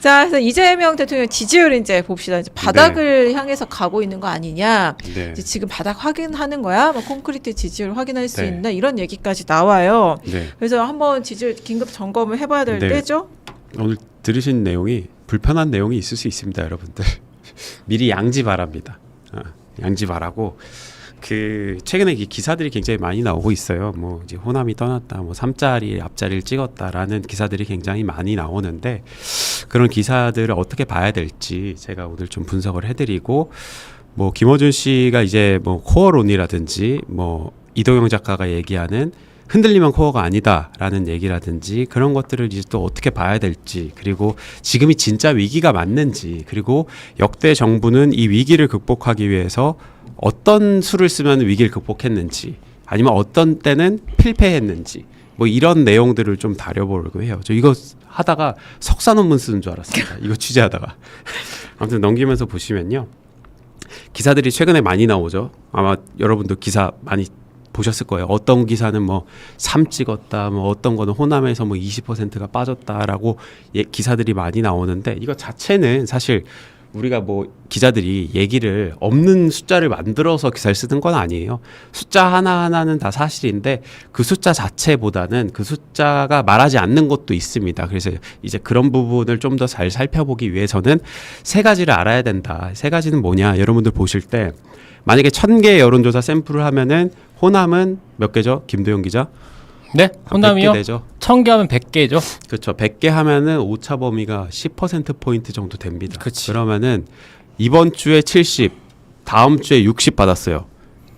자, 그래서 이재명 대통령 지지율 이제 봅시다. 이제 바닥을 향해서 가고 있는 거 아니냐. 이제 지금 바닥 확인하는 거야. 뭐 콘크리트 지지율 확인할 수 있나 이런 얘기까지 나와요. 그래서 한번 지지율 긴급 점검을 해봐야 될 때죠. 오늘 들으신 내용이 불편한 내용이 있을 수 있습니다, 여러분들. 미리 양지 바랍니다. 양지 바라고. 최근에 기사들이 굉장히 많이 나오고 있어요. 뭐 이제 호남이 떠났다, 뭐 3자리 앞자리를 찍었다라는 기사들이 굉장히 많이 나오는데 그런 기사들을 어떻게 봐야 될지 제가 오늘 좀 분석을 해드리고 뭐 김어준 씨가 이제 뭐 코어론이라든지 뭐 이도영 작가가 얘기하는 흔들리면 코어가 아니다라는 얘기라든지 그런 것들을 이제 또 어떻게 봐야 될지 그리고 지금이 진짜 위기가 맞는지 그리고 역대 정부는 이 위기를 극복하기 위해서 어떤 수를 쓰면 위기를 극복했는지 아니면 어떤 때는 필패했는지 뭐 이런 내용들을 좀 다뤄보려고 해요. 저 이거 하다가 석사 논문 쓰는 줄 알았습니다. 이거 취재하다가. 아무튼 넘기면서 보시면요. 기사들이 최근에 많이 나오죠. 아마 여러분도 기사 많이 보셨을 거예요. 어떤 기사는 뭐 3 찍었다, 뭐 어떤 거는 호남에서 뭐 20%가 빠졌다라고 기사들이 많이 나오는데 이거 자체는 사실 우리가 뭐 기자들이 얘기를 없는 숫자를 만들어서 기사를 쓰는 건 아니에요. 숫자 하나하나는 다 사실인데 그 숫자 자체보다는 그 숫자가 말하지 않는 것도 있습니다. 그래서 이제 그런 부분을 좀 더 잘 살펴보기 위해서는 세 가지를 알아야 된다. 세 가지는 뭐냐? 여러분들 보실 때 만약에 1000개 여론조사 샘플을 하면은 호남은 몇 개죠? 김도영 기자? 네, 호남이요? 1000개 하면 100개죠. 그렇죠. 100개 하면은 오차 범위가 10%포인트 정도 됩니다. 그치. 그러면은 이번 주에 70, 다음 주에 60 받았어요.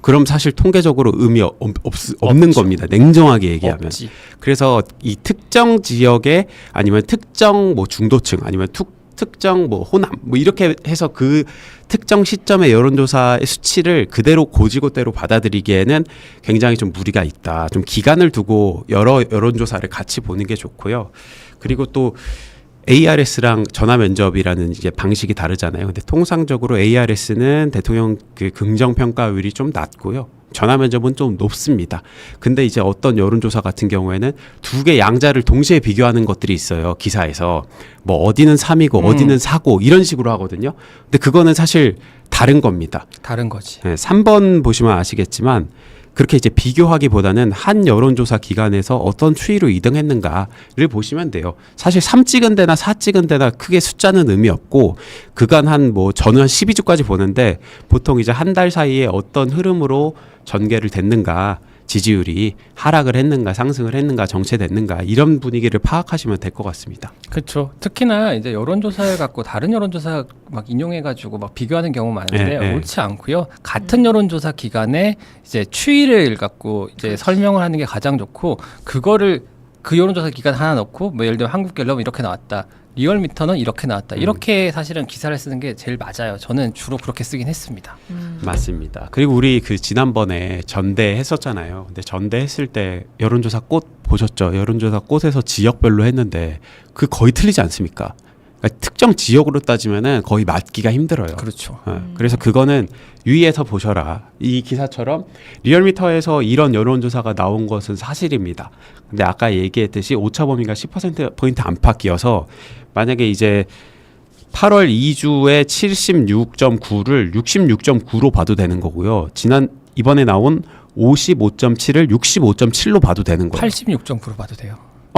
그럼 사실 통계적으로 의미 없는 없죠. 겁니다. 냉정하게 얘기하면. 없지. 그래서 이 특정 지역에 아니면 특정 뭐 중도층 아니면 특정 뭐 호남 뭐 이렇게 해서 그 특정 시점의 여론조사의 수치를 그대로 고지고대로 받아들이기에는 굉장히 좀 무리가 있다. 좀 기간을 두고 여러 여론조사를 같이 보는 게 좋고요. 그리고 또 ARS랑 전화 면접이라는 이제 방식이 다르잖아요. 근데 통상적으로 ARS는 대통령 그 긍정 평가율이 좀 낮고요. 전화 면접은 좀 높습니다. 근데 이제 어떤 여론조사 같은 경우에는 두 개 양자를 동시에 비교하는 것들이 있어요. 기사에서 뭐 어디는 3이고 어디는 4고 이런 식으로 하거든요. 근데 그거는 사실 다른 겁니다. 다른 거지. 네, 3번 보시면 아시겠지만 그렇게 이제 비교하기보다는 한 여론조사 기관에서 어떤 추이로 2등했는가를 보시면 돼요. 사실 3 찍은 데나 4 찍은 데나 크게 숫자는 의미 없고 그간 저는 한 12주까지 보는데 보통 이제 한 달 사이에 어떤 흐름으로 전개를 됐는가, 지지율이 하락을 했는가, 상승을 했는가, 정체됐는가 이런 분위기를 파악하시면 될 것 같습니다. 그렇죠. 특히나 이제 여론조사를 갖고 다른 여론조사 막 인용해가지고 막 비교하는 경우 많은데 옳지 않고요. 같은 여론조사 기간에 이제 추이를 갖고 이제 설명을 하는 게 가장 좋고 그거를 그 여론조사 기간 하나 넣고 뭐 예를 들면 한국갤럽 이렇게 나왔다. 리얼미터는 이렇게 나왔다. 이렇게 사실은 기사를 쓰는 게 제일 맞아요. 저는 주로 그렇게 쓰긴 했습니다. 맞습니다. 그리고 우리 지난번에 전대 했었잖아요. 근데 전대 했을 때 여론조사 꽃 보셨죠? 여론조사 꽃에서 지역별로 했는데 그 거의 틀리지 않습니까? 그러니까 특정 지역으로 따지면은 거의 맞기가 힘들어요. 그렇죠. 그래서 그거는 유의해서 보셔라. 이 기사처럼 리얼미터에서 이런 여론조사가 나온 것은 사실입니다. 근데 아까 얘기했듯이 오차 범위가 10%포인트 안팎이어서 만약에 이제 8월 2주에 76.9를 66.9로 봐도 되는 거고요. 이번에 나온 55.7을 65.7로 봐도 되는 거예요. 86.9로 봐도 돼요.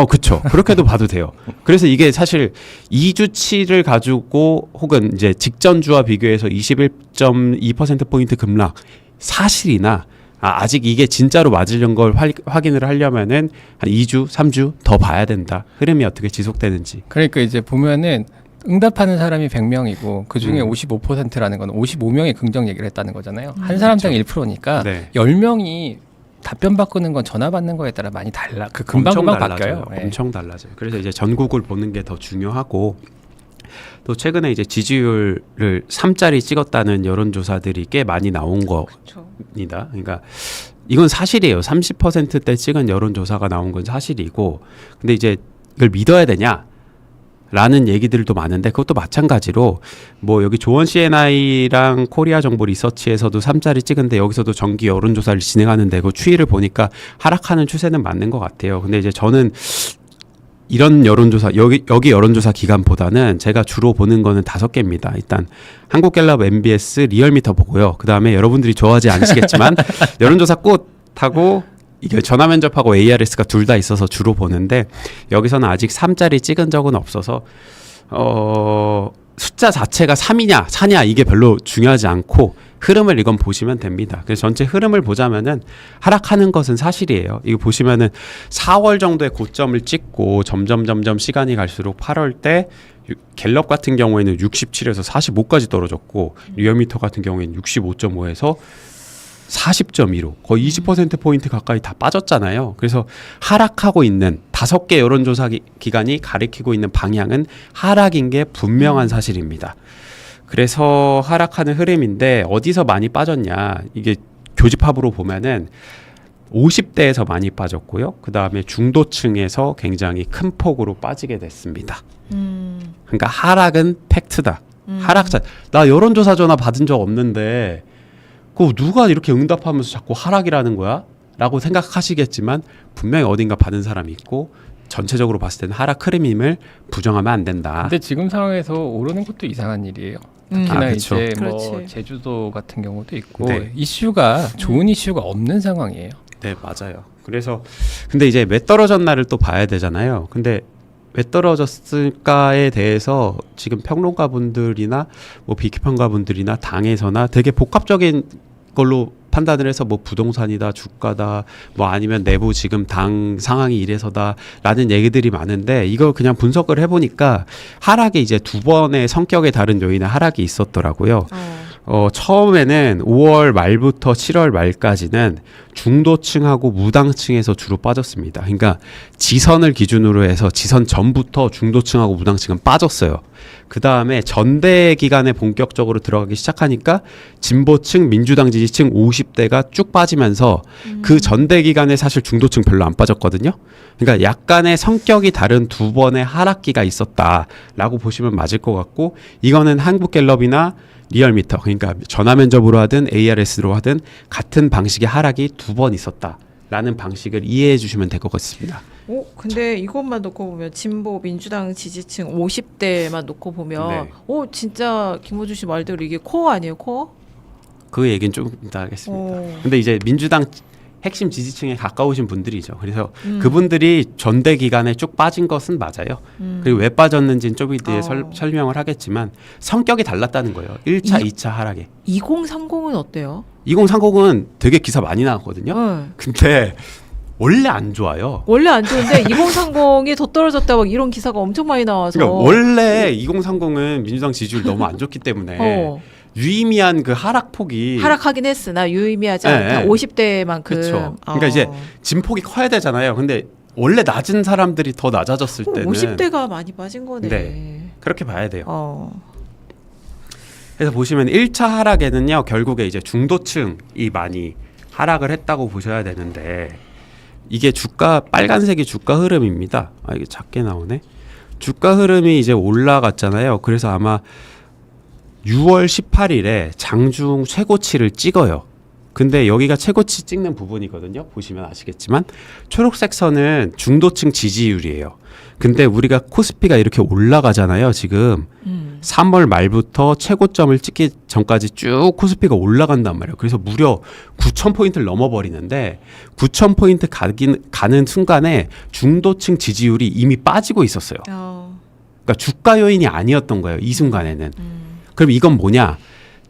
그렇죠. 그렇게도 봐도 돼요. 그래서 이게 사실 2주치를 가지고 혹은 이제 직전 주와 비교해서 21.2%포인트 급락 사실이나 아직 이게 진짜로 맞으려는 걸 확인을 하려면은 한 2주, 3주 더 봐야 된다. 흐름이 어떻게 지속되는지. 그러니까 이제 보면은 응답하는 사람이 100명이고 그중에 55%라는 건 55명이 긍정 얘기를 했다는 거잖아요. 한 사람당 그렇죠. 1%니까 네. 10명이 답변 바꾸는 건 전화 받는 거에 따라 많이 달라. 금방 바뀌어요. 네. 엄청 달라져요. 그래서 이제 전국을 보는 게 더 중요하고 또 최근에 이제 지지율을 3짜리 찍었다는 여론조사들이 꽤 많이 나온 겁니다. 그러니까 이건 사실이에요. 30%대 찍은 여론조사가 나온 건 사실이고 근데 이제 이걸 믿어야 되냐? 라는 얘기들도 많은데 그것도 마찬가지로 뭐 여기 조원 CNI랑 코리아 정보 리서치에서도 3자리 찍은데 여기서도 정기 여론조사를 진행하는데 그 추이를 보니까 하락하는 추세는 맞는 것 같아요. 근데 이제 저는 이런 여론조사 여기 여론조사 기관보다는 제가 주로 보는 거는 5개입니다. 일단 한국갤럽, MBS, 리얼미터 보고요. 그 다음에 여러분들이 좋아하지 않으시겠지만 여론조사 꽃하고 이게 전화 면접하고 ARS가 둘 다 있어서 주로 보는데 여기서는 아직 3짜리 찍은 적은 없어서 숫자 자체가 3이냐 4냐 이게 별로 중요하지 않고 흐름을 이건 보시면 됩니다. 그래서 전체 흐름을 보자면은 하락하는 것은 사실이에요. 이거 보시면은 4월 정도의 고점을 찍고 점점 시간이 갈수록 8월 때 갤럽 같은 경우에는 67에서 45까지 떨어졌고 리얼미터 같은 경우에는 65.5에서 40.2로 거의 20%포인트 가까이 다 빠졌잖아요. 그래서 하락하고 있는 5개 여론조사 기관이 가리키고 있는 방향은 하락인 게 분명한 사실입니다. 그래서 하락하는 흐름인데 어디서 많이 빠졌냐. 이게 교집합으로 보면은 50대에서 많이 빠졌고요. 그 다음에 중도층에서 굉장히 큰 폭으로 빠지게 됐습니다. 그러니까 하락은 팩트다. 하락자. 나 여론조사 전화 받은 적 없는데 그 누가 이렇게 응답하면서 자꾸 하락이라는 거야? 라고 생각하시겠지만 분명히 어딘가 받은 사람이 있고 전체적으로 봤을 때는 하락 흐름임을 부정하면 안 된다. 근데 지금 상황에서 오르는 것도 이상한 일이에요. 특히나 그쵸. 이제 뭐 그렇지. 제주도 같은 경우도 있고 네. 이슈가 좋은 이슈가 없는 상황이에요. 네, 맞아요. 그래서 근데 이제 왜 떨어졌나를 또 봐야 되잖아요. 근데 왜 떨어졌을까에 대해서 지금 평론가분들이나 뭐 비평가분들이나 당에서나 되게 복합적인 걸로 판단을 해서 뭐 부동산이다, 주가다, 뭐 아니면 내부 지금 당 상황이 이래서다라는 얘기들이 많은데 이걸 그냥 분석을 해보니까 하락이 이제 2번의 성격에 다른 요인의 하락이 있었더라고요. 처음에는 5월 말부터 7월 말까지는 중도층하고 무당층에서 주로 빠졌습니다. 그러니까 지선을 기준으로 해서 지선 전부터 중도층하고 무당층은 빠졌어요. 그 다음에 전대 기간에 본격적으로 들어가기 시작하니까 진보층, 민주당 지지층 50대가 쭉 빠지면서 그 전대 기간에 사실 중도층 별로 안 빠졌거든요. 그러니까 약간의 성격이 다른 2번의 하락기가 있었다라고 보시면 맞을 것 같고 이거는 한국갤럽이나 리얼미터 그러니까 전화 면접으로 하든 ARS로 하든 같은 방식의 하락이 2번 있었다라는 방식을 이해해 주시면 될 것 같습니다. 근데 이것만 놓고 보면 진보 민주당 지지층 50대만 놓고 보면 네. 진짜 김호준 씨 말대로 이게 코어 아니에요, 코어? 그 얘기는 좀 이따 하겠습니다. 근데 이제 민주당 핵심 지지층에 가까우신 분들이죠. 그래서 그분들이 전대 기간에 쭉 빠진 것은 맞아요. 그리고 왜 빠졌는지는 좀 이따 설명을 하겠지만 성격이 달랐다는 거예요. 1차, 2차 하락에. 2030은 어때요? 2030은 되게 기사 많이 나왔거든요. 근데 원래 안 좋아요. 원래 안 좋은데 2030이 더 떨어졌다 막 이런 기사가 엄청 많이 나와서 그러니까 원래 2030은 민주당 지지율 너무 안 좋기 때문에 유의미한 그 하락폭이 하락하긴 했으나 유의미하지 않다. 네. 50대만큼. 그렇죠. 그러니까 이제 진폭이 커야 되잖아요. 근데 원래 낮은 사람들이 더 낮아졌을 때는 50대가 많이 빠진 거네. 네. 그렇게 봐야 돼요. 그래서 보시면 1차 하락에는요. 결국에 이제 중도층이 많이 하락을 했다고 보셔야 되는데 이게 주가 빨간색이 주가 흐름입니다. 이게 작게 나오네. 주가 흐름이 이제 올라갔잖아요. 그래서 아마 6월 18일에 장중 최고치를 찍어요. 근데 여기가 최고치 찍는 부분이거든요. 보시면 아시겠지만 초록색 선은 중도층 지지율이에요. 근데 우리가 코스피가 이렇게 올라가잖아요. 지금 3월 말부터 최고점을 찍기 전까지 쭉 코스피가 올라간단 말이에요. 그래서 무려 9,000포인트를 넘어버리는데 9,000포인트 가는 순간에 중도층 지지율이 이미 빠지고 있었어요. 그러니까 주가 요인이 아니었던 거예요. 이 순간에는. 그럼 이건 뭐냐?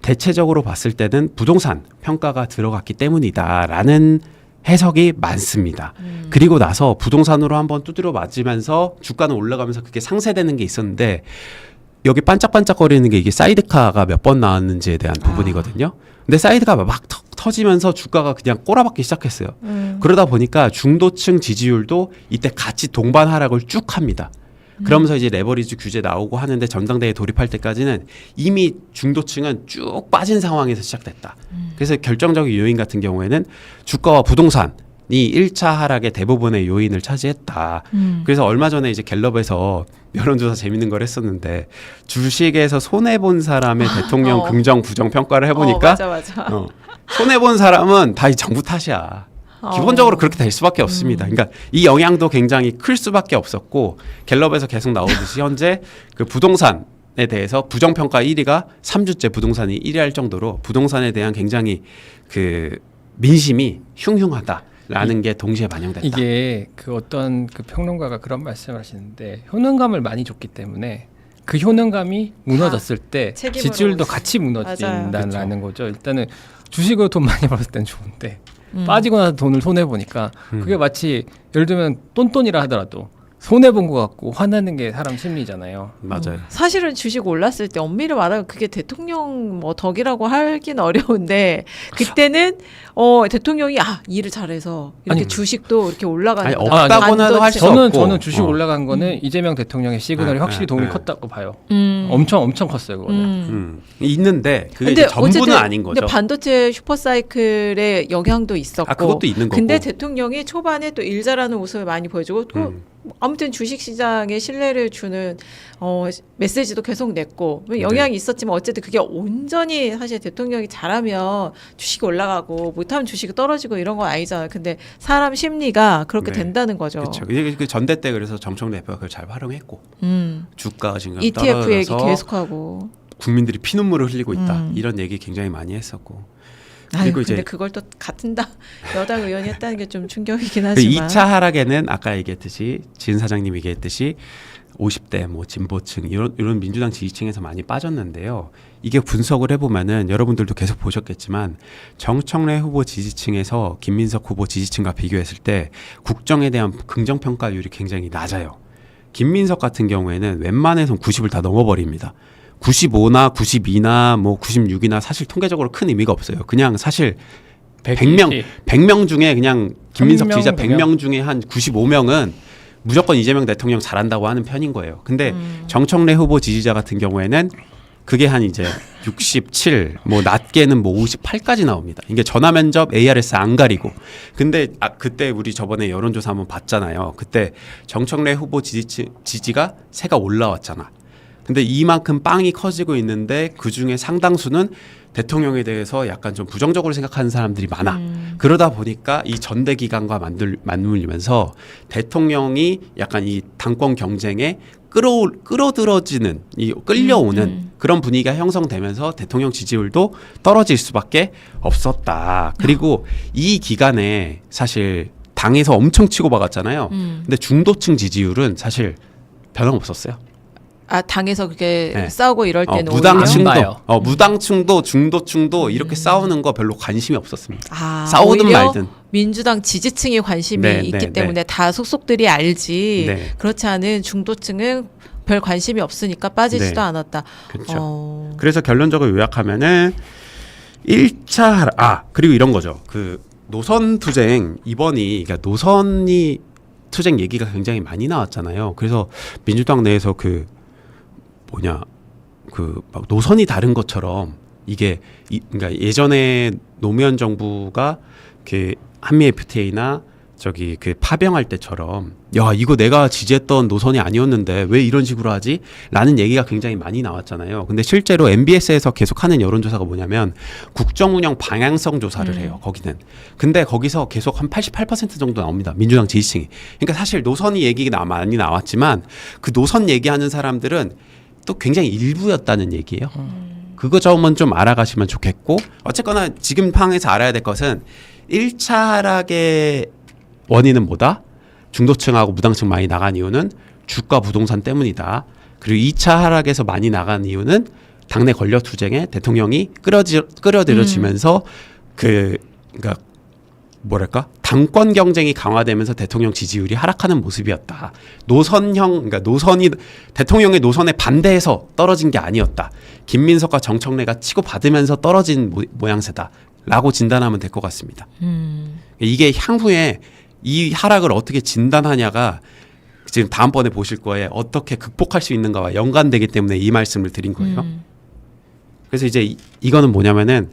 대체적으로 봤을 때는 부동산 평가가 들어갔기 때문이다라는 해석이 많습니다. 그리고 나서 부동산으로 한번 두드려 맞으면서 주가는 올라가면서 그게 상쇄되는 게 있었는데 여기 반짝반짝거리는 게 이게 사이드카가 몇 번 나왔는지에 대한 부분이거든요. 근데 사이드가 막 터지면서 주가가 그냥 꼬라박기 시작했어요. 그러다 보니까 중도층 지지율도 이때 같이 동반 하락을 쭉 합니다. 그러면서 이제 레버리지 규제 나오고 하는데 전당대회 돌입할 때까지는 이미 중도층은 쭉 빠진 상황에서 시작됐다. 그래서 결정적인 요인 같은 경우에는 주가와 부동산이 1차 하락의 대부분의 요인을 차지했다. 그래서 얼마 전에 이제 갤럽에서 여론조사 재밌는 걸 했었는데 주식에서 손해본 사람의 대통령 긍정 부정 평가를 해보니까 맞아. 손해본 사람은 다 이 정부 탓이야. 기본적으로 그렇게 될 수밖에 없습니다. 그러니까 이 영향도 굉장히 클 수밖에 없었고 갤럽에서 계속 나오듯이 현재 그 부동산에 대해서 부정평가 1위가 3주째 부동산이 1위 할 정도로 부동산에 대한 굉장히 그 민심이 흉흉하다라는 게 동시에 반영됐다. 이게 그 어떤 그 평론가가 그런 말씀을 하시는데 효능감을 많이 줬기 때문에 그 효능감이 무너졌을 때 책임을 지지율도 하고 같이 맞아요. 무너진다는 거죠. 일단은 주식으로 돈 많이 벌었을 땐 좋은데 빠지고 나서 돈을 손해 보니까 그게 마치 예를 들면 똔똔이라 하더라도 손해 본 것 같고 화나는 게 사람 심리잖아요. 맞아요. 사실은 주식 올랐을 때 엄밀히 말하면 그게 대통령 뭐 덕이라고 하긴 어려운데 그때는 대통령이 일을 잘해서 이렇게 아니, 주식도 이렇게 올라가는 아니, 거다. 없다고는 할 수 저는 없고. 주식 올라간 거는 이재명 대통령의 시그널이 확실히 도움이 네. 컸다고 봐요. 음. 엄청 컸어요, 그거는. 있는데 그게 근데 이제 전부는 어쨌든 아닌 거죠. 근데 반도체 슈퍼사이클의 영향도 있었고. 그것도 있는 거고. 근데 대통령이 초반에 또 일 잘하는 모습을 많이 보여주고 또 아무튼 주식시장에 신뢰를 주는 메시지도 계속 냈고 영향이 있었지만 어쨌든 그게 온전히 사실 대통령이 잘하면 주식이 올라가고 못하면 주식이 떨어지고 이런 건 아니잖아요. 근데 사람 심리가 그렇게 네. 된다는 거죠. 그렇죠. 그 전대 때 그래서 정청래 대표가 그걸 잘 활용했고 주가가 지금 ETF 얘기 떨어져서 계속하고. 국민들이 피눈물을 흘리고 있다 이런 얘기 굉장히 많이 했었고. 아유, 그리고 근데 이제 그걸 또 같은 당 여당 의원이 했다는 게 좀 충격이긴 그 하지만 2차 하락에는 아까 얘기했듯이 진 사장님이 얘기했듯이 50대 뭐 진보층 이런 민주당 지지층에서 많이 빠졌는데요. 이게 분석을 해보면은 여러분들도 계속 보셨겠지만 정청래 후보 지지층에서 김민석 후보 지지층과 비교했을 때 국정에 대한 긍정 평가율이 굉장히 낮아요. 김민석 같은 경우에는 웬만해선 90을 다 넘어버립니다. 95나 92나 뭐 96이나 사실 통계적으로 큰 의미가 없어요. 그냥 사실 100명 중에 그냥 김민석 지지자 100명 중에 한 95명은 무조건 이재명 대통령 잘한다고 하는 편인 거예요. 근데 정청래 후보 지지자 같은 경우에는 그게 한 이제 67, 뭐 낮게는 뭐 58까지 나옵니다. 이게 전화 면접 ARS 안 가리고. 근데 그때 우리 저번에 여론조사 한번 봤잖아요. 그때 정청래 후보 지지가 새가 올라왔잖아. 근데 이만큼 빵이 커지고 있는데 그중에 상당수는 대통령에 대해서 약간 좀 부정적으로 생각하는 사람들이 많아. 그러다 보니까 이 전대 기간과 맞물리면서 대통령이 약간 이 당권 경쟁에 끌어들어지는 끌려오는 그런 분위기가 형성되면서 대통령 지지율도 떨어질 수밖에 없었다. 그리고 이 기간에 사실 당에서 엄청 치고 박았잖아요. 근데 중도층 지지율은 사실 변함없었어요. 당에서 그렇게 네. 싸우고 이럴 때는 무당층도 중도층도 이렇게 싸우는 거 별로 관심이 없었습니다. 싸우든 말든 민주당 지지층이 관심이 있기 때문에 다 속속들이 알지 그렇지 않은 중도층은 별 관심이 없으니까 빠지지도 않았다. 그렇죠. 그래서 결론적으로 요약하면은 1차 그리고 이런 거죠. 그 노선 투쟁 이번이 그러니까 노선이 투쟁 얘기가 굉장히 많이 나왔잖아요. 그래서 민주당 내에서 막 노선이 다른 것처럼 이게 그러니까 예전에 노무현 정부가 그 한미 FTA나 저기 그 파병할 때처럼 야 이거 내가 지지했던 노선이 아니었는데 왜 이런 식으로 하지? 라는 얘기가 굉장히 많이 나왔잖아요. 근데 실제로 MBS에서 계속하는 여론조사가 뭐냐면 국정운영 방향성 조사를 해요. 거기는. 근데 거기서 계속 한 88% 정도 나옵니다. 민주당 지지층이. 그러니까 사실 노선이 얘기가 많이 나왔지만 그 노선 얘기하는 사람들은 또 굉장히 일부였다는 얘기예요. 그거 점은 좀 알아가시면 좋겠고 어쨌거나 지금 상황에서 알아야 될 것은 1차 하락의 원인은 뭐다? 중도층하고 무당층 많이 나간 이유는 주가 부동산 때문이다. 그리고 2차 하락에서 많이 나간 이유는 당내 권력 투쟁에 대통령이 끌어들여지면서 그러니까 뭐랄까 당권 경쟁이 강화되면서 대통령 지지율이 하락하는 모습이었다. 그러니까 노선이 대통령의 노선에 반대해서 떨어진 게 아니었다. 김민석과 정청래가 치고 받으면서 떨어진 모양새다라고 진단하면 될 것 같습니다. 이게 향후에 이 하락을 어떻게 진단하냐가 지금 다음번에 보실 거에 어떻게 극복할 수 있는가와 연관되기 때문에 이 말씀을 드린 거예요. 그래서 이제 이거는 뭐냐면은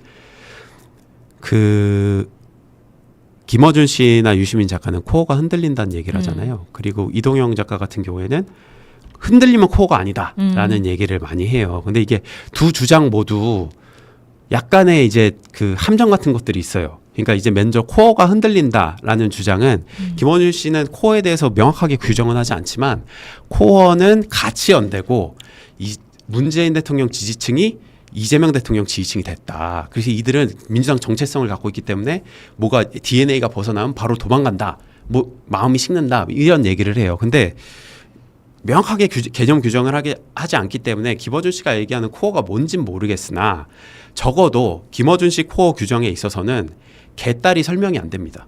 김어준 씨나 유시민 작가는 코어가 흔들린다는 얘기를 하잖아요. 그리고 이동영 작가 같은 경우에는 흔들리면 코어가 아니다라는 얘기를 많이 해요. 근데 이게 두 주장 모두 약간의 이제 그 함정 같은 것들이 있어요. 그러니까 이제 먼저 코어가 흔들린다라는 주장은 김원준 씨는 코어에 대해서 명확하게 규정은 하지 않지만 코어는 같이 연대고 이 문재인 대통령 지지층이 이재명 대통령 지지층이 됐다. 그래서 이들은 민주당 정체성을 갖고 있기 때문에 뭐가 DNA가 벗어나면 바로 도망간다. 뭐 마음이 식는다. 이런 얘기를 해요. 근데 명확하게 개념 규정을 하지 않기 때문에 김어준 씨가 얘기하는 코어가 뭔진 모르겠으나 적어도 김어준 씨 코어 규정에 있어서는 개딸이 설명이 안 됩니다.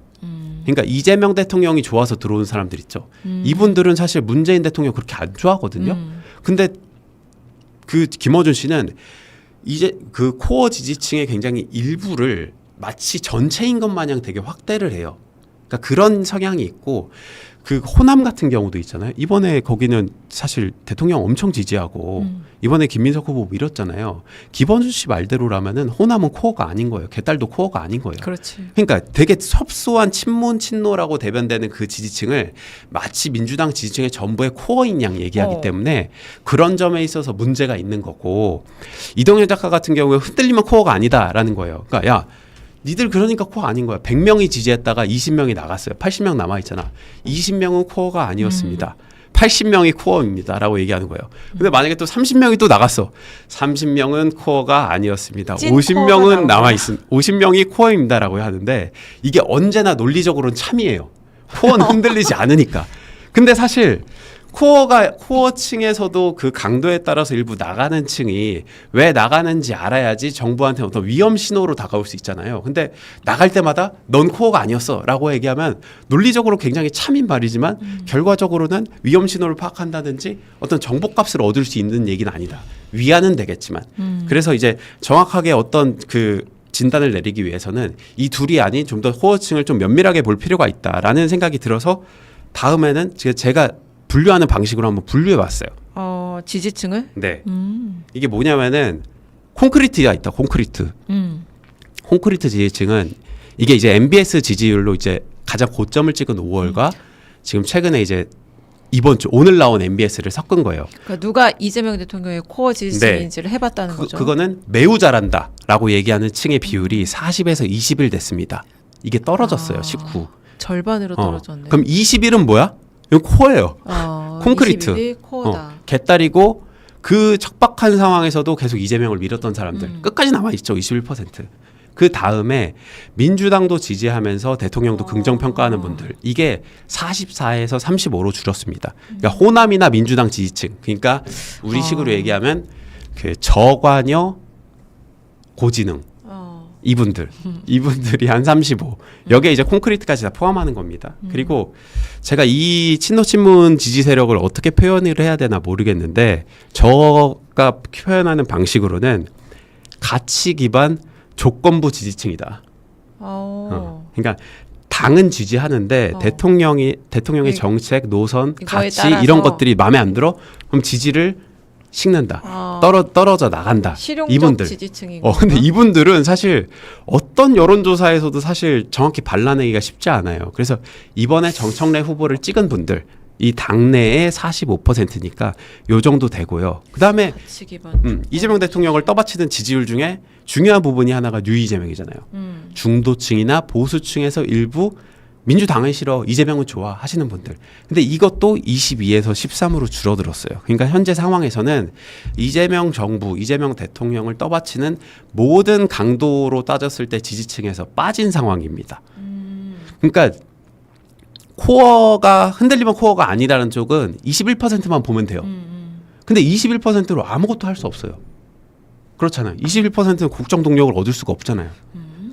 그러니까 이재명 대통령이 좋아서 들어온 사람들 있죠. 이분들은 사실 문재인 대통령 그렇게 안 좋아하거든요. 근데 그 김어준 씨는 이제 그 코어 지지층의 굉장히 일부를 마치 전체인 것 마냥 되게 확대를 해요. 그러니까 그런 성향이 있고 그 호남 같은 경우도 있잖아요. 이번에 거기는 사실 대통령 엄청 지지하고 이번에 김민석 후보 밀었잖아요. 김원준 씨 말대로라면은 호남은 코어가 아닌 거예요. 개딸도 코어가 아닌 거예요. 그렇지. 그러니까 되게 섭소한 친문 친노라고 대변되는 그 지지층을 마치 민주당 지지층의 전부의 코어인 양 얘기하기 때문에 그런 점에 있어서 문제가 있는 거고 이동현 작가 같은 경우에 흔들리면 코어가 아니다라는 거예요. 그러니까 야 니들 그러니까 코어 아닌 거야. 100명이 지지했다가 20명이 나갔어요. 80명 남아있잖아. 20명은 코어가 아니었습니다. 80명이 코어입니다. 라고 얘기하는 거예요. 근데 만약에 또 30명이 또 나갔어. 30명은 코어가 아니었습니다. 50명은 남아있습니다. 50명이 코어입니다. 라고 하는데 이게 언제나 논리적으로는 참이에요. 코어는 흔들리지 않으니까. 근데 사실 코어층에서도 그 강도에 따라서 일부 나가는 층이 왜 나가는지 알아야지 정부한테 어떤 위험 신호로 다가올 수 있잖아요. 근데 나갈 때마다 넌 코어가 아니었어 라고 얘기하면 논리적으로 굉장히 참인 말이지만 결과적으로는 위험 신호를 파악한다든지 어떤 정보값을 얻을 수 있는 얘기는 아니다. 위안은 되겠지만. 그래서 이제 정확하게 어떤 그 진단을 내리기 위해서는 이 둘이 아닌 좀 더 코어층을 좀 면밀하게 볼 필요가 있다라는 생각이 들어서 다음에는 제가 분류하는 방식으로 한번 분류해 봤어요. 지지층을? 네. 이게 뭐냐면은 콘크리트가 있다. 콘크리트. 콘크리트 지지층은 이게 이제 MBS 지지율로 이제 가장 고점을 찍은 5월과 지금 최근에 이제 이번 주 오늘 나온 MBS를 섞은 거예요. 그러니까 누가 이재명 대통령의 코어 지지층인지를 해봤다는 거죠. 그거는 매우 잘한다라고 얘기하는 층의 비율이 40에서 20일 됐습니다. 이게 떨어졌어요. 19. 절반으로 떨어졌네. 그럼 21은 뭐야? 이건 코어예요. 콘크리트. 21이 코어다. 개딸이고 그 척박한 상황에서도 계속 이재명을 밀었던 사람들 끝까지 남아있죠. 21%. 그 다음에 민주당도 지지하면서 대통령도 긍정평가하는 분들 이게 44에서 35로 줄었습니다. 그러니까 호남이나 민주당 지지층 그러니까 우리 식으로 얘기하면 그 저관여 고지능 이분들이 한 35. 여기에 이제 콘크리트까지 다 포함하는 겁니다. 그리고 제가 이 친노친문 지지 세력을 어떻게 표현을 해야 되나 모르겠는데 저가 표현하는 방식으로는 가치 기반 조건부 지지층이다. 그러니까 당은 지지하는데 대통령의 정책, 노선, 가치 이런 것들이 마음에 안 들어? 그럼 지지를 식는다. 떨어져 나간다. 실용적 이분들. 지지층인 근데 이분들은 사실 어떤 여론조사에서도 사실 정확히 발라내기가 쉽지 않아요. 그래서 이번에 정청래 후보를 찍은 분들 이 당내의 45%니까 요 정도 되고요. 그다음에 이재명 대통령을 떠받치는 지지율 중에 중요한 부분이 하나가 뉴 이재명이잖아요. 중도층이나 보수층에서 일부 민주당은 싫어 이재명은 좋아 하시는 분들. 근데 이것도 22에서 13으로 줄어들었어요. 그러니까 현재 상황에서는 이재명 정부, 이재명 대통령을 떠받치는 모든 강도로 따졌을 때 지지층에서 빠진 상황입니다. 그러니까 코어가 흔들리면 코어가 아니라는 쪽은 21%만 보면 돼요. 근데 21%로 아무것도 할 수 없어요. 그렇잖아요. 21%는 국정 동력을 얻을 수가 없잖아요.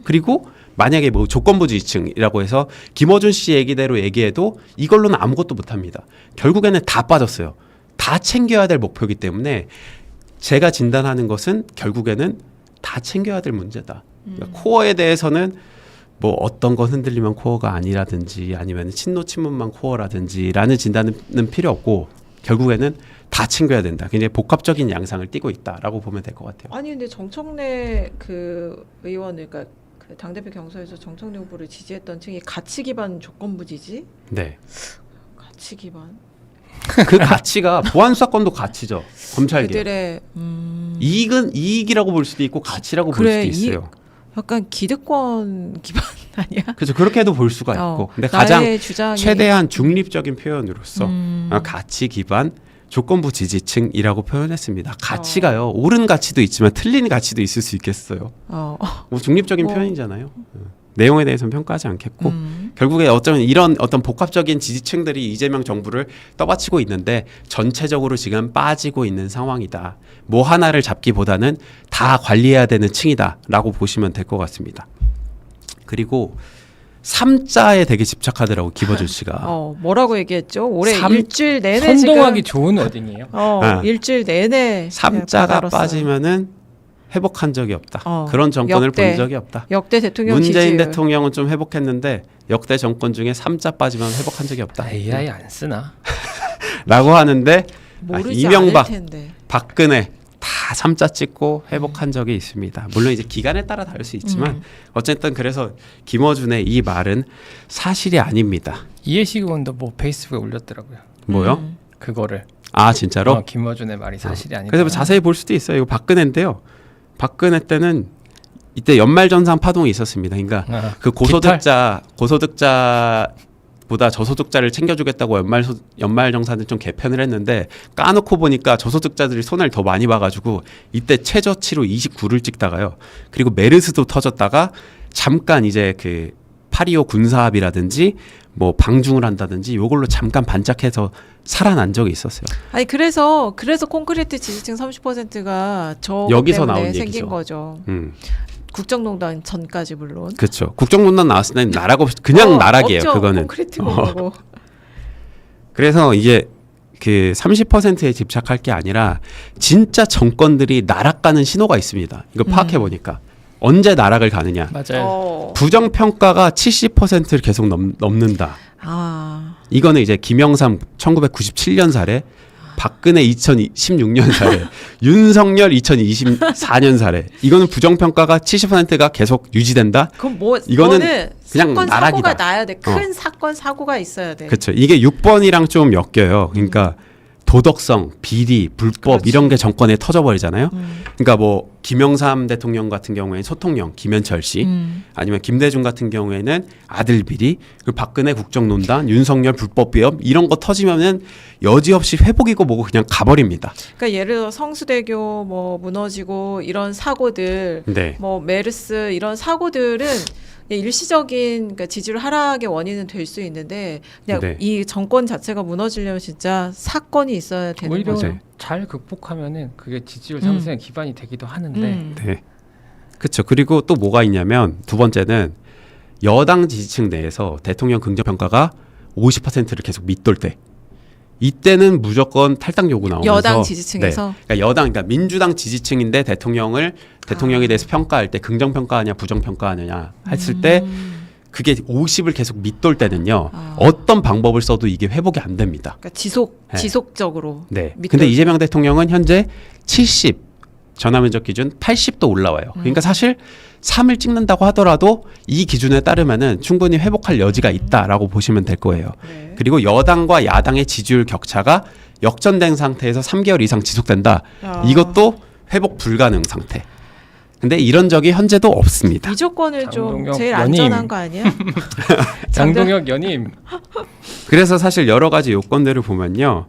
그리고 만약에 뭐 조건부 지지층이라고 해서 김어준 씨 얘기대로 얘기해도 이걸로는 아무것도 못합니다. 결국에는 다 빠졌어요. 다 챙겨야 될 목표이기 때문에 제가 진단하는 것은 결국에는 다 챙겨야 될 문제다. 그러니까 코어에 대해서는 뭐 어떤 건 흔들리면 코어가 아니라든지 아니면 친노 친문만 코어라든지라는 진단은 필요 없고 결국에는 다 챙겨야 된다. 굉장히 복합적인 양상을 띠고 있다라고 보면 될 것 같아요. 아니 근데 정청래 그 의원을 그러니까 그 당대표 경선에서 정청래 후보를 지지했던 층이 가치 기반 조건부 지지? 네. 가치 기반. 그 가치가 보안 수사권도 가치죠. 검찰개. 그들의 이익이라고 볼 수도 있고 가치라고 볼 수도 있어요. 약간 기득권 기반. 아니야? 그렇죠. 그렇게도 볼 수가 있고. 근데 가장 나의 주장이 최대한 중립적인 표현으로서 가치 기반 조건부 지지층이라고 표현했습니다. 가치가요. 옳은 가치도 있지만 틀린 가치도 있을 수 있겠어요. 뭐 중립적인 표현이잖아요. 내용에 대해서는 평가하지 않겠고 결국에 어쩌면 이런 어떤 복합적인 지지층들이 이재명 정부를 떠받치고 있는데 전체적으로 지금 빠지고 있는 상황이다. 뭐 하나를 잡기보다는 다 관리해야 되는 층이다라고 보시면 될 것 같습니다. 그리고 3자에 되게 집착하더라고 김어준 씨가. 뭐라고 얘기했죠? 올해 일주일 내내 선동하기 좋은 워딩이에요. 일주일 내내 3자가 빠지면은 회복한 적이 없다. 그런 정권을 본 적이 없다. 역대 대통령 문재인 지지율. 대통령은 좀 회복했는데 역대 정권 중에 3자 빠지면 회복한 적이 없다. AI 안 쓰나? 라고 하는데 모르지 이명박, 않을 텐데. 박근혜 다 3자 찍고 회복한 적이 있습니다. 물론 이제 기간에 따라 다를 수 있지만 어쨌든 그래서 김어준의 이 말은 사실이 아닙니다. 이해식 의원도 뭐 페이스북에 올렸더라고요. 뭐요? 그거를. 아 진짜로? 김어준의 말이 사실이 아니다. 그래서 박근혜인데요. 자세히 볼 수도 있어요. 이거 박근혜인데요. 박근혜 때는 이때 연말정산 파동이 있었습니다. 그러니까 그 고소득자보다 저소득자를 챙겨주겠다고 연말정산을 좀 개편을 했는데 까놓고 보니까 저소득자들이 손해를 더 많이 봐가지고 이때 최저치로 29를 찍다가요. 그리고 메르스도 터졌다가 잠깐 이제 그 8.25 군사합의라든지 뭐 방중을 한다든지 요걸로 잠깐 반짝해서 살아난 적이 있었어요. 아니 그래서 콘크리트 지지층 30%가 저 여기서 때문에 나온 생긴 얘기죠. 거죠. 국정농단 전까지 물론. 그렇죠. 국정농단 나왔을 때는 나락 없이 그냥 나락이에요. 없죠. 그거는. 콘크리트 거고. 그래서 이게 그 30%에 집착할 게 아니라 진짜 정권들이 나락가는 신호가 있습니다. 이거 파악해 보니까 언제 나락을 가느냐. 맞아요. 부정평가가 70%를 계속 넘는다. 이거는 이제 김영삼 1997년 사례, 박근혜 2016년 사례, 윤석열 2024년 사례. 이거는 부정평가가 70%가 계속 유지된다. 그럼 뭐 이거는 그냥 사건 나락이다. 사고가 나야 돼. 큰 사건 사고가 있어야 돼. 그렇죠. 이게 6번이랑 좀 엮여요. 그러니까 도덕성, 비리, 불법 그렇지. 이런 게 정권에 터져버리잖아요. 그러니까 뭐 김영삼 대통령 같은 경우에는 소통령 김현철 씨, 아니면 김대중 같은 경우에는 아들 비리, 그리고 박근혜 국정농단, 윤석열 불법 비험 이런 거 터지면은 여지없이 회복이고 뭐고 그냥 가버립니다. 그러니까 예를 들어 성수대교 뭐 무너지고 이런 사고들, 네. 뭐 메르스 이런 사고들은 일시적인 그러니까 지지율 하락의 원인은 될 수 있는데 그냥 네. 이 정권 자체가 무너지려면 진짜 사건이 있어야 되는 오히려 거죠. 잘 극복하면은 그게 지지율 상승의 기반이 되기도 하는데 네. 그렇죠. 그리고 또 뭐가 있냐면 두 번째는 여당 지지층 내에서 대통령 긍정평가가 50%를 계속 밑돌 때 이때는 무조건 탈당 요구 나오면서 여당 지지층에서? 네. 그러니까 그러니까 민주당 지지층인데 대통령에 대해서 평가할 때 긍정평가하냐 부정평가하느냐 했을 때 그게 50을 계속 밑돌 때는요. 어떤 방법을 써도 이게 회복이 안 됩니다. 그러니까 네. 지속적으로. 네. 밑돌. 근데 이재명 대통령은 현재 70 전화면접 기준 80도 올라와요. 그러니까 사실 3을 찍는다고 하더라도 이 기준에 따르면은 충분히 회복할 여지가 있다라고 보시면 될 거예요. 네. 그리고 여당과 야당의 지지율 격차가 역전된 상태에서 3개월 이상 지속된다. 이것도 회복 불가능 상태. 근데 이런 적이 현재도 없습니다. 이 조건을 좀 장동혁 제일 연임. 안전한 거 아니야? 장동혁 연임. 그래서 사실 여러 가지 요건들을 보면요.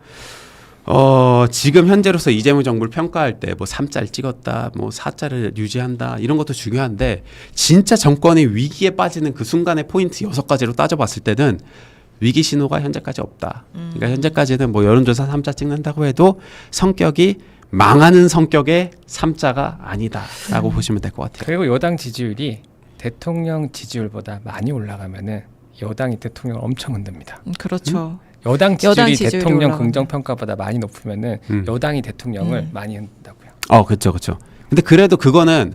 지금 현재로서 이재명 정부를 평가할 때 뭐 3자를 찍었다, 뭐 4자를 유지한다 이런 것도 중요한데 진짜 정권이 위기에 빠지는 그 순간의 포인트 6가지로 따져봤을 때는 위기 신호가 현재까지 없다. 그러니까 현재까지는 뭐 여론조사 3자 찍는다고 해도 성격이 망하는 성격의 3자가 아니다라고 보시면 될 것 같아요. 그리고 여당 지지율이 대통령 지지율보다 많이 올라가면은 여당이 대통령을 엄청 흔듭니다. 그렇죠. 여당 지지율이 지지율이 대통령 올라가면. 긍정평가보다 많이 높으면은 여당이 대통령을 많이 흔든다고요. 그렇죠, 그렇죠. 근데 그래도 그거는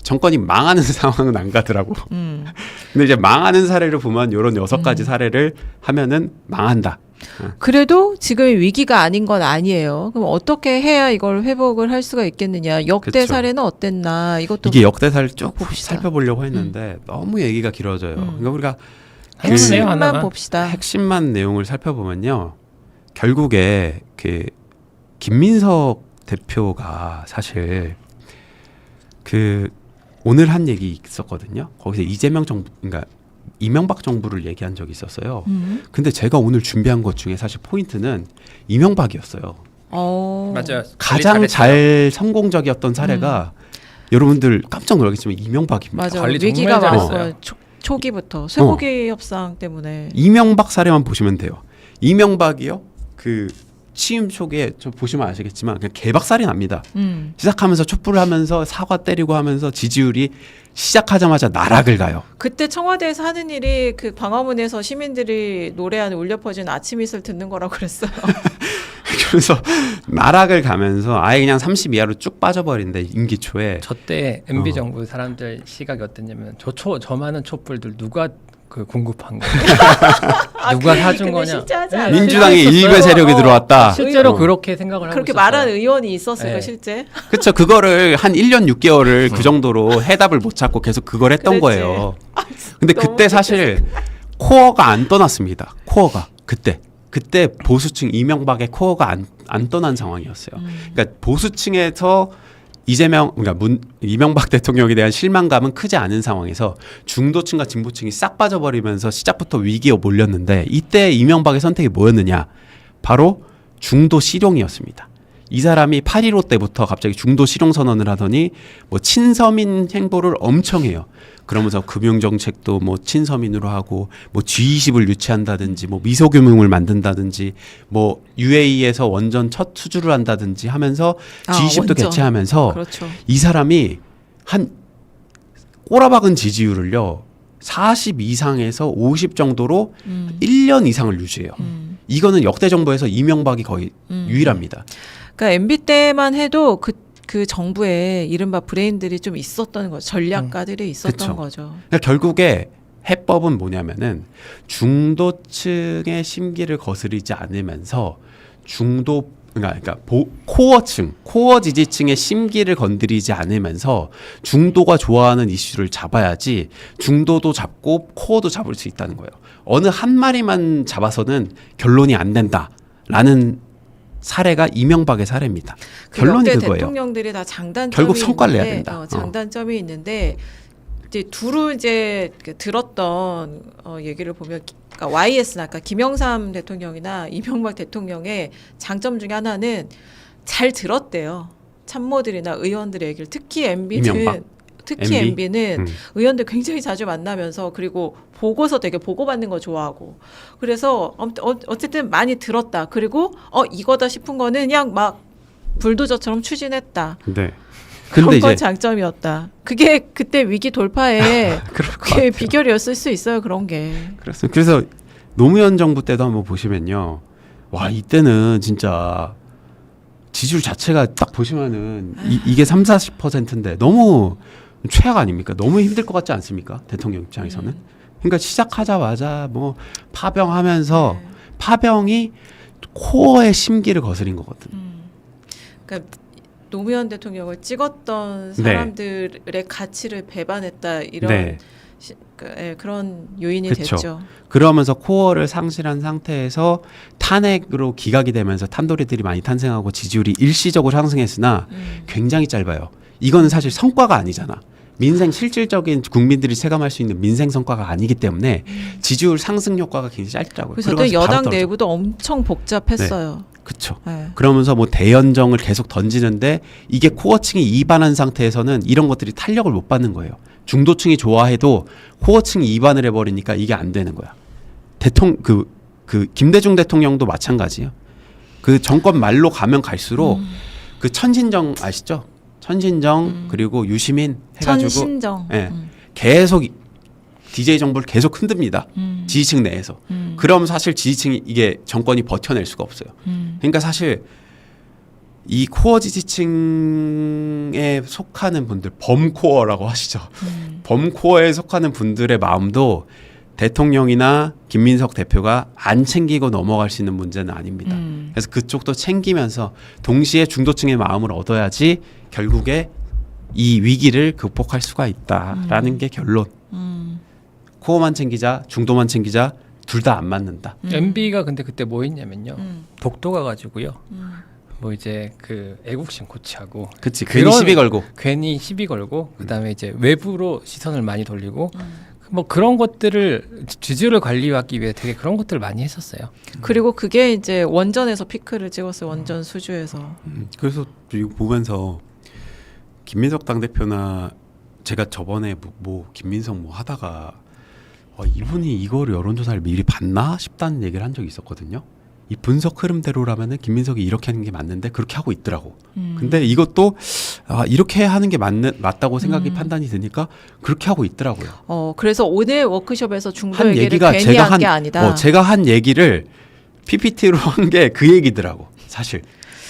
정권이 망하는 상황은 안 가더라고. 근데 이제 망하는 사례를 보면 이런 6가지 사례를 하면은 망한다. 그래도 지금 위기가 아닌 건 아니에요. 그럼 어떻게 해야 이걸 회복을 할 수가 있겠느냐? 역대 그쵸. 사례는 어땠나? 이것도 이게 역대사를 쭉 봅시다. 살펴보려고 했는데 너무 얘기가 길어져요. 그러니까 우리가 핵심이에요, 핵심만 하나만. 봅시다. 핵심만 내용을 살펴보면요. 결국에 그 김민석 대표가 사실 그 오늘 한 얘기 있었거든요. 거기서 이재명 정부, 그러니까 이명박 정부를 얘기한 적이 있었어요. 근데 제가 오늘 준비한 것 중에 사실 포인트는 이명박이었어요. 맞아요. 가장 잘 성공적이었던 사례가 여러분들 깜짝 놀라겠지만 이명박입니다. 맞아. 관리 위기가 정말 많았어요. 초기부터 쇠고기 협상 때문에. 이명박 사례만 보시면 돼요. 이명박이요. 그 취임 초기에 저 보시면 아시겠지만 그냥 개박살이 납니다. 시작하면서 촛불을 하면서 사과 때리고 하면서 지지율이 시작하자마자 나락을 가요. 그때 청와대에서 하는 일이 그 광화문에서 시민들이 노래하는 울려 퍼지는 아침 이슬 듣는 거라고 그랬어요. 그래서 나락을 가면서 아예 그냥 30 이하로 쭉 빠져버린데 임기 초에. 저때 MB 정부 사람들 시각이 어땠냐면 저 많은 촛불들 누가 그 공급한 거야? 누가 사준 근데 거냐? 실제 하지 네, 않았어요. 민주당의 실제 일베 세력이 들어왔다. 실제로 그렇게 생각을 하고 그렇게 있었어요. 말한 의원이 있었어요, 네. 실제. 그렇죠. 그거를 한 1년 6개월을 그 정도로 해답을 못 찾고 계속 그걸 했던 그랬지. 거예요. 근데 너무 그때 사실 코어가 안 떠났습니다. 코어가 그때 보수층 이명박의 코어가 안 떠난 상황이었어요. 그러니까 보수층에서 그러니까 이명박 대통령에 대한 실망감은 크지 않은 상황에서 중도층과 진보층이 싹 빠져버리면서 시작부터 위기에 몰렸는데 이때 이명박의 선택이 뭐였느냐? 바로 중도 실용이었습니다. 이 사람이 8.15 때부터 갑자기 중도 실용 선언을 하더니 뭐 친서민 행보를 엄청 해요. 그러면서 금융정책도 뭐 친서민으로 하고 뭐 G20을 유치한다든지 뭐 미소금융을 만든다든지 뭐 UAE에서 원전 첫 수주를 한다든지 하면서 G20도 원전. 개최하면서 그렇죠. 이 사람이 한 꼬라박은 지지율을요 40 이상에서 50 정도로 1년 이상을 유지해요. 이거는 역대 정부에서 이명박이 거의 유일합니다. 그러니까 MB 때만 해도 그 정부에 이른바 브레인들이 좀 있었던 거죠. 전략가들이 있었던 그쵸. 거죠. 그러니까 결국에 해법은 뭐냐면은 중도층의 심기를 거스르지 않으면서 그러니까 코어층, 코어 지지층의 심기를 건드리지 않으면서 중도가 좋아하는 이슈를 잡아야지 중도도 잡고 코어도 잡을 수 있다는 거예요. 어느 한 마리만 잡아서는 결론이 안 된다라는 사례가 이명박의 사례입니다. 결론이 역대 그거예요. 대통령들이 다 장단점이 결국 성과를 내야 있는데, 된다. 장단점이 있는데 이제 두루 이제 들었던 얘기를 보면 그러니까 YS나 그러니까 김영삼 대통령이나 이명박 대통령의 장점 중에 하나는 잘 들었대요. 참모들이나 의원들의 얘기를 특히 이명박? MB는 의원들 굉장히 자주 만나면서 그리고 보고서 되게 보고받는 거 좋아하고 그래서 어쨌든 많이 들었다. 그리고 이거다 싶은 거는 그냥 막 불도저처럼 추진했다. 네. 그런 근데 건 이제 장점이었다. 그게 그때 위기 돌파에 그럴 것 그게 같아요. 비결이었을 수 있어요. 그런 게. 그렇습니다. 그래서 노무현 정부 때도 한번 보시면요. 와, 이때는 진짜 지지율 자체가 딱 보시면은 이게 30-40%인데 너무 최악 아닙니까? 너무 힘들 것 같지 않습니까? 대통령 입장에서는. 그러니까 시작하자마자 뭐 파병하면서 파병이 코어의 심기를 거스린 거거든. 그러니까 노무현 대통령을 찍었던 네. 사람들의 가치를 배반했다 이런 네. 그런 요인이 그쵸. 됐죠. 그러면서 코어를 상실한 상태에서 탄핵으로 기각이 되면서 탄도리들이 많이 탄생하고 지지율이 일시적으로 상승했으나 굉장히 짧아요. 이거는 사실 성과가 아니잖아. 민생 실질적인 국민들이 체감할 수 있는 민생 성과가 아니기 때문에 지지율 상승 효과가 굉장히 짧다고요. 그래서 또 여당 내부도 엄청 복잡했어요. 그렇죠. 네. 그러면서 뭐 대연정을 계속 던지는데 이게 코어층이 이반한 상태에서는 이런 것들이 탄력을 못 받는 거예요. 중도층이 좋아해도 코어층이 이반을 해버리니까 이게 안 되는 거야. 그 김대중 대통령도 마찬가지예요. 그 정권 말로 가면 갈수록 그 천신정 아시죠? 천신정 그리고 유시민 해가지고 천신정. 예, 계속 DJ 정부를 계속 흔듭니다. 지지층 내에서. 그럼 사실 지지층이 이게 정권이 버텨낼 수가 없어요. 그러니까 사실 이 코어 지지층에 속하는 분들, 범코어라고 하시죠. 범코어에 속하는 분들의 마음도 대통령이나 김민석 대표가 안 챙기고 넘어갈 수 있는 문제는 아닙니다. 그래서 그쪽도 챙기면서 동시에 중도층의 마음을 얻어야지 결국에 이 위기를 극복할 수가 있다라는 게 결론. 코어만 챙기자, 중도만 챙기자, 둘 다 안 맞는다. MB가 근데 그때 뭐 했냐면요. 독도 가가지고요. 뭐 이제 그 애국심 고취하고 그치 괜히 그런- 시비 걸고 괜히 시비 걸고 그다음에 이제 외부로 시선을 많이 돌리고 뭐 그런 것들을 지지율을 관리하기 위해 되게 그런 것들을 많이 했었어요. 그리고 그게 이제 원전에서 피크를 찍었어요. 원전 수주에서. 그래서 이거 보면서 김민석 당대표나 제가 저번에 뭐 김민석 뭐 하다가 이분이 이거를 여론조사를 미리 봤나 싶다는 얘기를 한 적이 있었거든요. 이 분석 흐름대로라면은 김민석이 이렇게 하는 게 맞는데 그렇게 하고 있더라고. 근데 이것도 이렇게 하는 게 맞다고 생각이 판단이 드니까 그렇게 하고 있더라고요. 그래서 오늘 워크숍에서 중도 한 얘기를 얘기가 괜히 제가 한 게 아니다. 제가 한 얘기를 PPT로 한 게 그 얘기더라고 사실.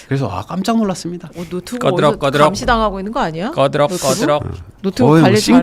그래서 깜짝 놀랐습니다. 노트북 꺼드럭, 어디서 꺼드럭. 감시당하고 있는 거 아니야? 꺼드럭 노트북? 꺼드럭. 노트북 거의 뭐 관리 잘